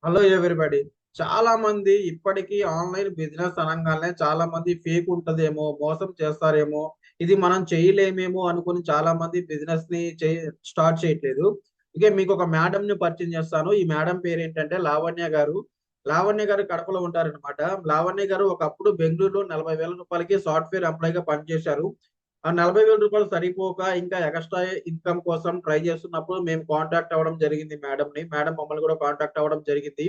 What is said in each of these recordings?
Hello everybody. చాలా మంది ఇప్పటికీ ఆన్‌లైన్ బిజినెస్ అనంగానే చాలా మంది ఫేక్ ఉంటదేమో, మోసం చేస్తారేమో, ఇది మనం చేయలేమేమో అనుకుని చాలా మంది బిజినెస్‌ని స్టార్ట్ చేయట్లేదు. ఇక మీకొక మేడంని పరిచయం చేస్తాను. ఈ మేడం పేరేంటంటే లావణ్య గారు. లావణ్య గారు కడపలో ఉంటారనమాట. లావణ్య గారు ఒకప్పుడు బెంగుళూరులో రూ. 40,000కి సాఫ్ట్‌వేర్ ఎంప్లాయీగా పనిచేశారు. ఆ రూ. 40,000 సరిపోక ఇంకా ఎక్స్‌ట్రా ఇన్‌కమ్ కోసం ట్రై చేస్తున్నప్పుడు మేము కాంటాక్ట్ అవ్వడం జరిగింది మేడంని. మేడం మమ్మల్ని కూడా కాంటాక్ట్ అవ్వడం జరిగింది.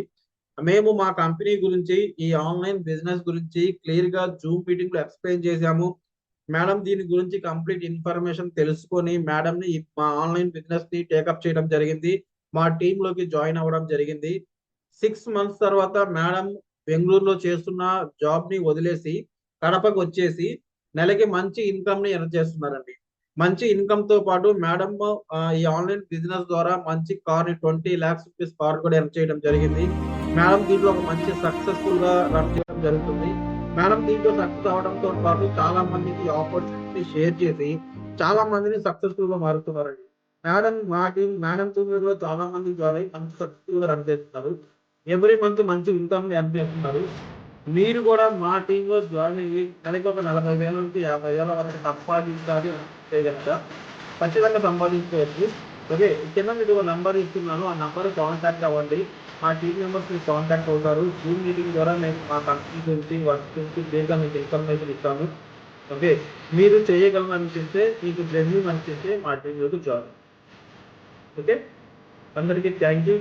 మేము మా కంపెనీ గురించి, ఈ ఆన్‌లైన్ బిజినెస్ గురించి క్లియర్‌గా జూమ్ మీటింగ్‌లో ఎక్స్‌ప్లెయిన్ చేశాము. మేడం దీని గురించి కంప్లీట్ ఇన్ఫర్మేషన్ తెలుసుకొని మేడంని మా ఆన్‌లైన్ బిజినెస్‌ని టేకప్ చేయడం జరిగింది. మా టీమ్‌లోకి జాయిన్ అవ్వడం జరిగింది. 6 మంత్స్ తర్వాత మేడం బెంగుళూరులో చేస్తున్న జాబ్‌ని వదిలేసి కడపకొచ్చేసి నెలకి మంచి ఇన్‌కమ్‌ని ఎర్న్ చేస్తున్నారండి. మంచి ఇన్‌కమ్‌తో పాటు మేడం ఈ ఆన్‌లైన్ బిజినెస్ ద్వారా మంచి కార్‌ని 20,00,000 రూపీస్ కార్ కూడా ఎర్న్ చేయడం జరిగింది. మేడం దీంట్లో ఒక మంచి సక్సెస్‌ఫుల్‌గా రన్ చేయడం జరుగుతుంది. మేడం దీంట్లో సక్సెస్ అవ్వడంతో పాటు చాలా మందికి ఆపర్చునిటీ షేర్ చేసి చాలా మందిని సక్సెస్‌ఫుల్‌గా మారుస్తున్నారండి. మేడం టీమ్‌లో చాలా మంది జాయిన్ అయ్యి మంచి సక్సెస్‌ఫుల్‌గా రన్ చేస్తున్నారు. ఎవ్రీ మంత్ మంచి ఇన్‌కమ్‌ని ఎర్న్ చేస్తున్నారు. మీరు కూడా మా టీమ్‌లో జాయిన్ అయ్యి నెలకి ఒక 40,000 నుంచి 50,000 వరకు సంపాదించాలి అంటే గనక ఖచ్చితంగా సంపాదించుకోవచ్చు. ఓకే. కింద మీకు ఒక నంబర్ ఇస్తున్నాను. ఆ నంబర్‌కి కాంటాక్ట్ అవ్వండి. మా టీమ్ మెంబర్స్ మీకు కాంటాక్ట్ అవుతారు. జూమ్ మీటింగ్ ద్వారా మేము మా కంపెనీ గురించి, వర్క్ గురించి క్లియర్‌గా మీకు ఇన్ఫర్మేషన్ ఇస్తాము. ఓకే. మీరు చేయగలను అనిపిస్తే, మీకు జెన్యూన్ అనిపిస్తే మా టీమ్‌లోకి జాయిన్. ఓకే. అందరికీ థాంక్ యూ.